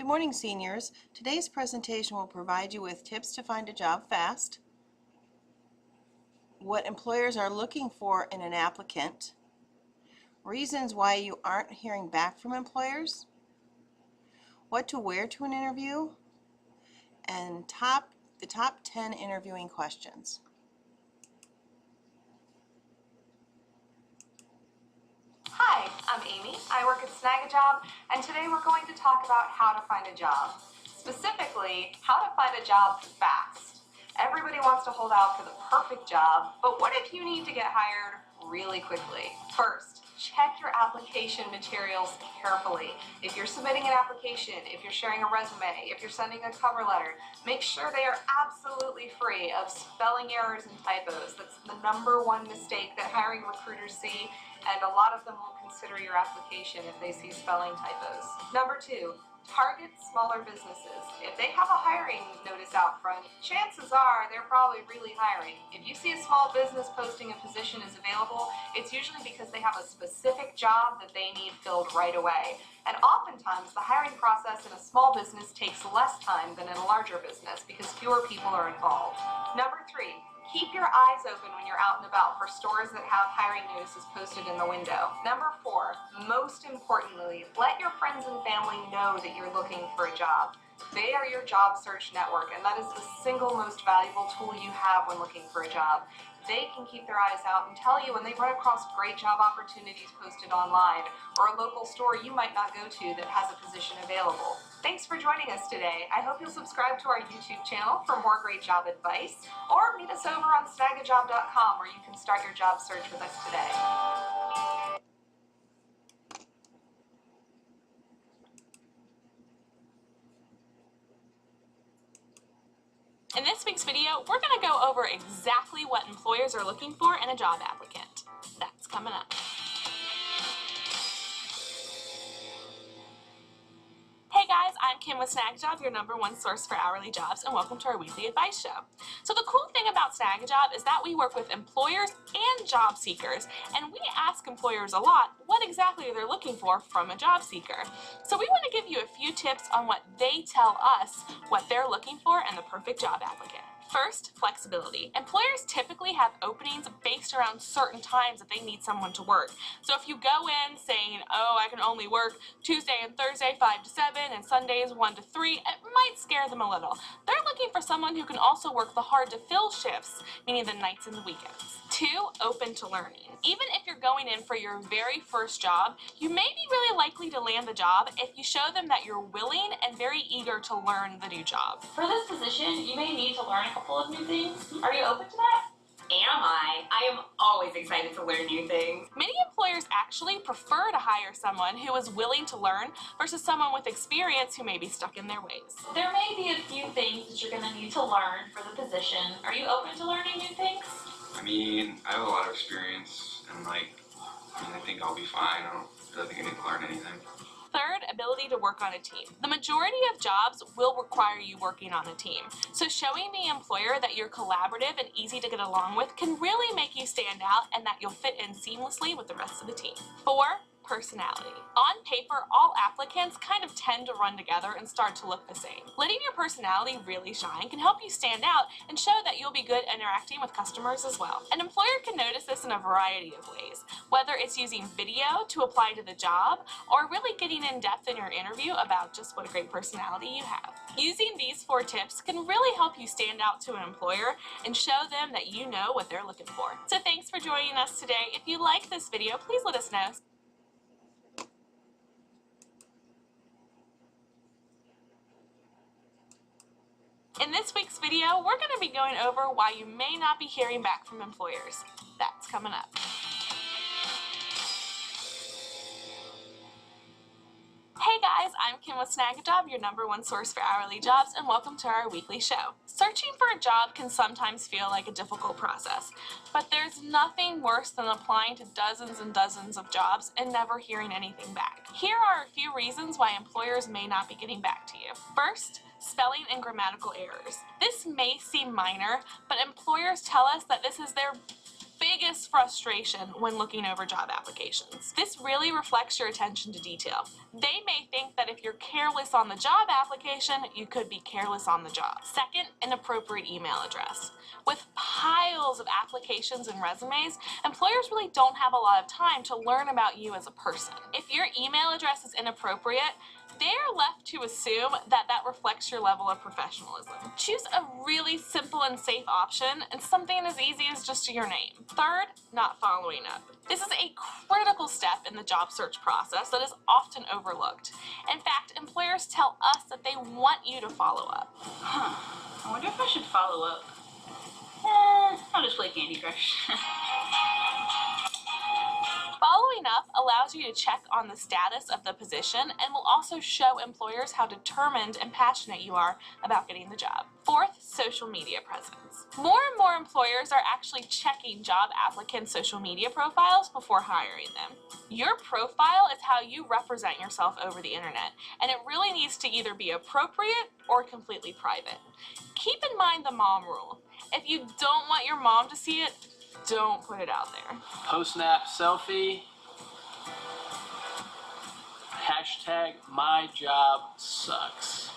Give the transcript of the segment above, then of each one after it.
Good morning, seniors. Today's presentation will provide you with tips to find a job fast, what employers are looking for in an applicant, reasons why you aren't hearing back from employers, what to wear to an interview, and the top 10 interviewing questions. Hi, I'm Amy. I work at Snagajob, and today we're going to talk about how to find a job. Specifically, how to find a job fast. Everybody wants to hold out for the perfect job, but what if you need to get hired really quickly? First, check your application materials carefully. If you're submitting an application, if you're sharing a resume, if you're sending a cover letter, make sure they are absolutely free of spelling errors and typos. That's the #1 mistake that hiring recruiters see, and a lot of them will consider your application if they see spelling typos. #2, target smaller businesses. If they have a hiring notice out front, chances are they're probably really hiring. If you see a small business posting a position is available, it's usually because they have a specific job that they need filled right away. And oftentimes, the hiring process in a small business takes less time than in a larger business because fewer people are involved. #3, keep your eyes open when you're out and about for stores that have hiring notices posted in the window. #4, most importantly, let your friends and family know that you're looking for a job. They are your job search network, and that is the single most valuable tool you have when looking for a job. They can keep their eyes out and tell you when they run across great job opportunities posted online or a local store you might not go to that has a position available. Thanks for joining us today. I hope you'll subscribe to our YouTube channel for more great job advice, or meet us over on snagajob.com where you can start your job search with us today. In this week's video, we're going to go over exactly what employers are looking for in a job applicant. That's coming up. Hey guys, I'm Kim with Snagajob, your #1 source for hourly jobs, and welcome to our weekly advice show. So the cool thing about Snagajob is that we work with employers and job seekers, and we ask employers a lot what exactly they're looking for from a job seeker. So we want to give you a few tips on what they tell us what they're looking for in the perfect job applicant. First, flexibility. Employers typically have openings based around certain times that they need someone to work. So if you go in saying, oh, I can only work Tuesday and Thursday 5 to 7 and Sundays 1 to 3, it might scare them a little. They're looking for someone who can also work the hard to fill shifts, meaning the nights and the weekends. 2, open to learning. Even if you're going in for your very first job, you may be really likely to land the job if you show them that you're willing and very eager to learn the new job. For this position, you may need to learn a couple of new things. Are you open to that? Am I? I am always excited to learn new things. Many employers actually prefer to hire someone who is willing to learn versus someone with experience who may be stuck in their ways. There may be a few things that you're going to need to learn for the position. Are you open to learning new things? I mean, I have a lot of experience, and I think I'll be fine. I don't think I need to learn anything. Third, ability to work on a team. The majority of jobs will require you working on a team. So showing the employer that you're collaborative and easy to get along with can really make you stand out and that you'll fit in seamlessly with the rest of the team. 4, personality. On paper, all applicants kind of tend to run together and start to look the same. Letting your personality really shine can help you stand out and show that you'll be good interacting with customers as well. An employer can notice this in a variety of ways, whether it's using video to apply to the job or really getting in depth in your interview about just what a great personality you have. Using these 4 tips can really help you stand out to an employer and show them that you know what they're looking for. So thanks for joining us today. If you like this video, please let us know. In this week's video, we're going to be going over why you may not be hearing back from employers. That's coming up. Hey guys, I'm Kim with Snagajob, your #1 source for hourly jobs, and welcome to our weekly show. Searching for a job can sometimes feel like a difficult process, but there's nothing worse than applying to dozens and dozens of jobs and never hearing anything back. Here are a few reasons why employers may not be getting back to you. First, spelling and grammatical errors. This may seem minor, but employers tell us that this is their biggest frustration when looking over job applications. This really reflects your attention to detail. They may think that if you're careless on the job application, you could be careless on the job. Second, an appropriate email address. With piles of applications and resumes, employers really don't have a lot of time to learn about you as a person. If your email address is inappropriate, they're left to assume that that reflects your level of professionalism. Choose a really simple and safe option and something as easy as just your name. Third, not following up. This is a critical step in the job search process that is often overlooked. In fact, employers tell us that they want you to follow up. I wonder if I should follow up. I'll just play Candy Crush. Following up allows you to check on the status of the position and will also show employers how determined and passionate you are about getting the job. Fourth, social media presence. More and more employers are actually checking job applicants' social media profiles before hiring them. Your profile is how you represent yourself over the internet, and it really needs to either be appropriate or completely private. Keep in mind the mom rule. If you don't want your mom to see it, don't put it out there. Post-nap selfie. Hashtag my job sucks.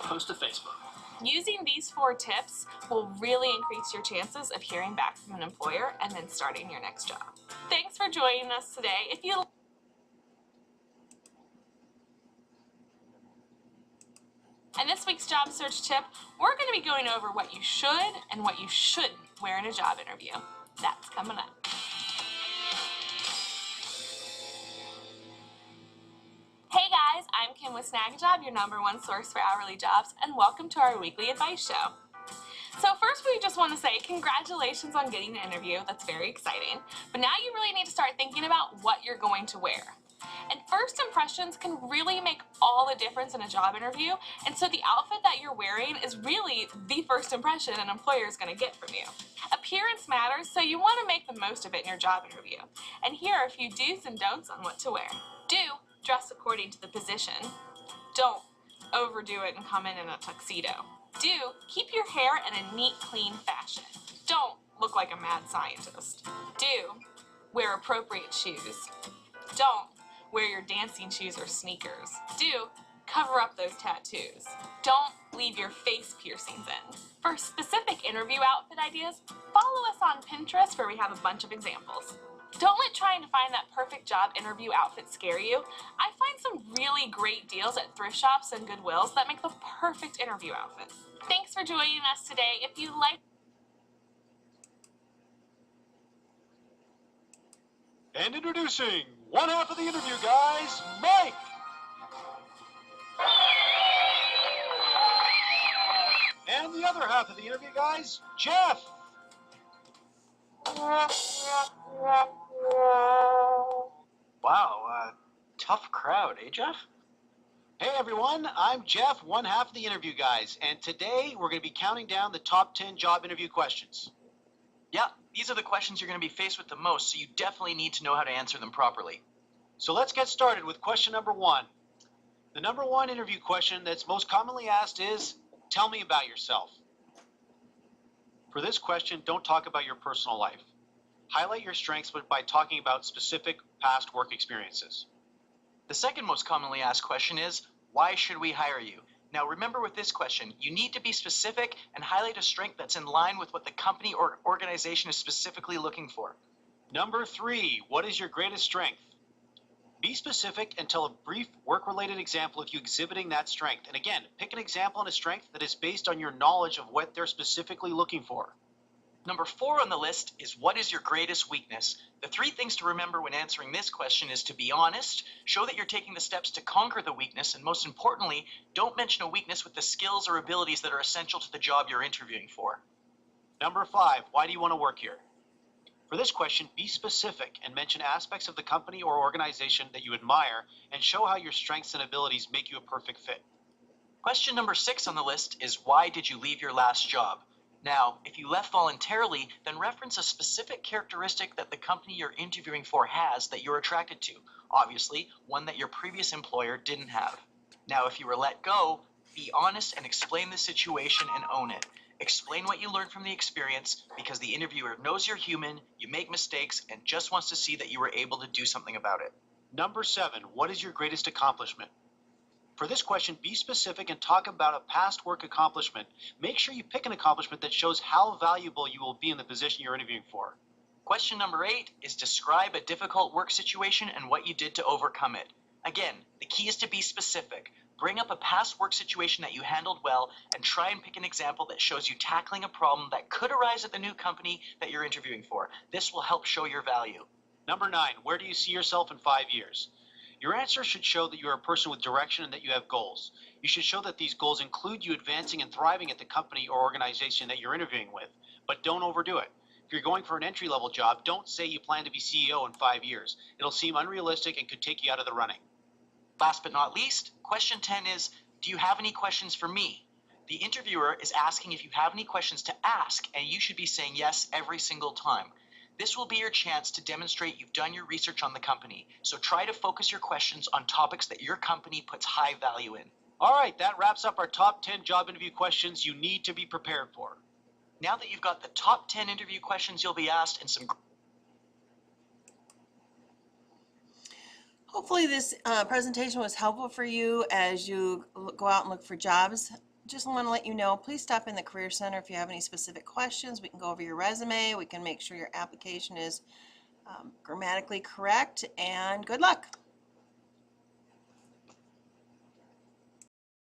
Post to Facebook. Using these 4 tips will really increase your chances of hearing back from an employer and then starting your next job. Thanks for joining us today. If you And this week's job search tip, we're going to be going over what you should and what you shouldn't wear in a job interview. That's coming up. Hey guys, I'm Kim with Snagajob, your #1 source for hourly jobs, and welcome to our weekly advice show. So first, we just want to say congratulations on getting the interview. That's very exciting. But now you really need to start thinking about what you're going to wear. And first impressions can really make all the difference in a job interview, and so the outfit that you're wearing is really the first impression an employer is going to get from you. Appearance matters, so you want to make the most of it in your job interview. And here are a few do's and don'ts on what to wear. Do, dress according to the position. Don't overdo it and come in a tuxedo. Do, keep your hair in a neat, clean fashion. Don't look like a mad scientist. Do, wear appropriate shoes. Don't wear your dancing shoes or sneakers. Do, cover up those tattoos. Don't leave your face piercings in. For specific interview outfit ideas, follow us on Pinterest where we have a bunch of examples. Don't let trying to find that perfect job interview outfit scare you. I find some really great deals at thrift shops and Goodwills that make the perfect interview outfit. Thanks for joining us today. If you like And introducing one half of the interview, guys, Mike. And the other half of the interview, guys, Jeff. Wow, tough crowd, eh, Jeff? Hey everyone, I'm Jeff, one half of the interview, guys, and today we're going to be counting down the top 10 job interview questions. Yeah, these are the questions you're going to be faced with the most, so you definitely need to know how to answer them properly. So let's get started with question number 1. The number 1 interview question that's most commonly asked is, tell me about yourself. For this question, don't talk about your personal life. Highlight your strengths by talking about specific past work experiences. The second most commonly asked question is, why should we hire you? Now remember with this question, you need to be specific and highlight a strength that's in line with what the company or organization is specifically looking for. Number 3, what is your greatest strength? Be specific and tell a brief work-related example of you exhibiting that strength. And again, pick an example and a strength that is based on your knowledge of what they're specifically looking for. Number 4 on the list is, what is your greatest weakness? The 3 things to remember when answering this question is to be honest, show that you're taking the steps to conquer the weakness, and most importantly, don't mention a weakness with the skills or abilities that are essential to the job you're interviewing for. Number 5, why do you want to work here? For this question, be specific and mention aspects of the company or organization that you admire and show how your strengths and abilities make you a perfect fit. Question number 6 on the list is, why did you leave your last job? Now, if you left voluntarily, then reference a specific characteristic that the company you're interviewing for has that you're attracted to. Obviously, one that your previous employer didn't have. Now, if you were let go, be honest and explain the situation and own it. Explain what you learned from the experience because the interviewer knows you're human, you make mistakes, and just wants to see that you were able to do something about it. Number 7, what is your greatest accomplishment? For this question, be specific and talk about a past work accomplishment. Make sure you pick an accomplishment that shows how valuable you will be in the position you're interviewing for. Question number 8 is describe a difficult work situation and what you did to overcome it. Again, the key is to be specific. Bring up a past work situation that you handled well and try and pick an example that shows you tackling a problem that could arise at the new company that you're interviewing for. This will help show your value. Number 9, where do you see yourself in 5 years? Your answer should show that you are a person with direction and that you have goals. You should show that these goals include you advancing and thriving at the company or organization that you're interviewing with, but don't overdo it. If you're going for an entry-level job, don't say you plan to be CEO in 5 years. It'll seem unrealistic and could take you out of the running. Last but not least, question 10 is, do you have any questions for me? The interviewer is asking if you have any questions to ask, and you should be saying yes every single time. This will be your chance to demonstrate you've done your research on the company, so try to focus your questions on topics that your company puts high value in. All right, that wraps up our top 10 job interview questions you need to be prepared for. Now that you've got the top 10 interview questions you'll be asked and some Hopefully this presentation was helpful for you as you go out and look for jobs. Just want to let you know, please stop in the Career Center if you have any specific questions. We can go over your resume. We can make sure your application is grammatically correct, and good luck.